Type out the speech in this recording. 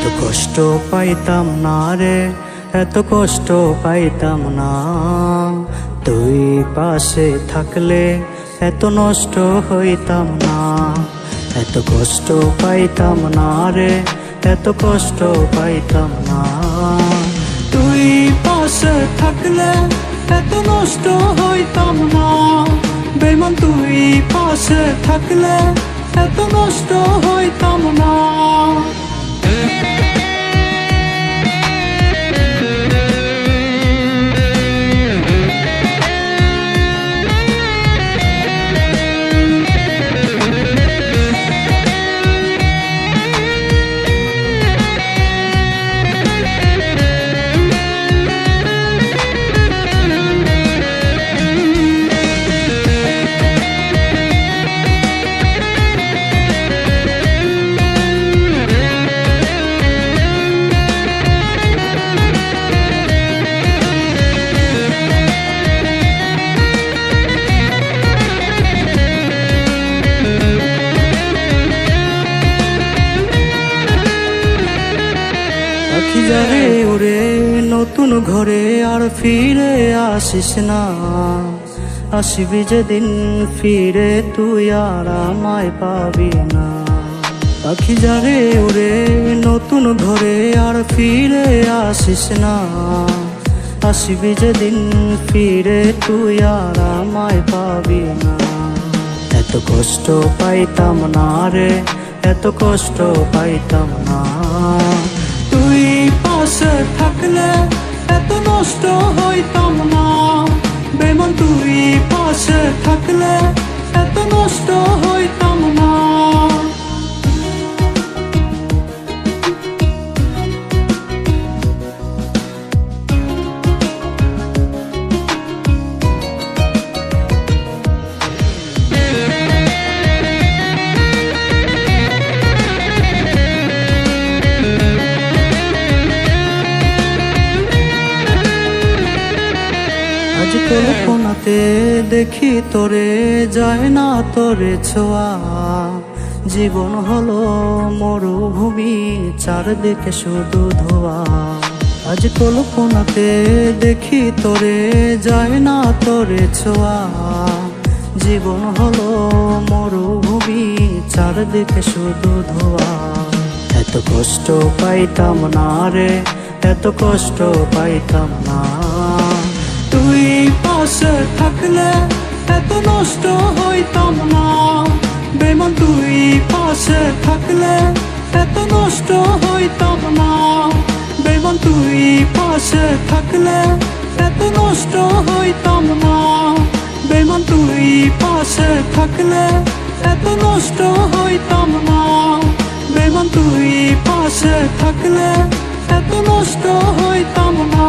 এত কষ্ট পাইতাম না রে, এত কষ্ট পাইতাম না। তুই পাশে থাকলে এত নষ্ট হইতাম না। এত কষ্ট পাইতাম না রে, এত কষ্ট পাইতাম না। তুই পাশে থাকলে এত নষ্ট হইতাম না। বেমান তুই পাশে থাকলে এত নষ্ট হইতাম না। যারে ওরে নতুন ঘরে আর ফিরে আসিস না। আসবি যেদিন ফিরে তুই আর আমায় পাবি না। পাখি যারে ওরে নতুন ঘরে আর ফিরে আসিস না। আসবি যেদিন ফিরে তুই আর আমায় পাবি না। এত কষ্ট পাইতাম না রে, এত কষ্ট পাইতাম না। তুই পাশে থাকলে এত নষ্ট হইতাম না। বেমান তুই পাশে থাকলে এত নষ্ট হইতাম না। কল্পনাতে দেখি তোরে, যায় না তোরে ছোঁয়া। জীবন হলো মরুভূমি, চারদিকে শুধু ধোয়া। আজ কল্পনাতে দেখি তোরে, যায় না তোরে ছোঁয়া। জীবন হলো মরুভূমি, চারদিকে শুধু ধোয়া। এত কষ্ট পাইতাম না রে, এত কষ্ট পাইতাম না। তুই পাশে থাকলে এত নষ্ট হইতাম না। বেমান তুই পাশে থাকলে এত নষ্ট হইতাম না। বেমান তুই পাশে থাকলে এত নষ্ট হইতাম না। বেমান তুই পাশে থাকলে এত নষ্ট হইতাম না। বেমান তুই পাশে থাকলে এত নষ্ট হইতাম না।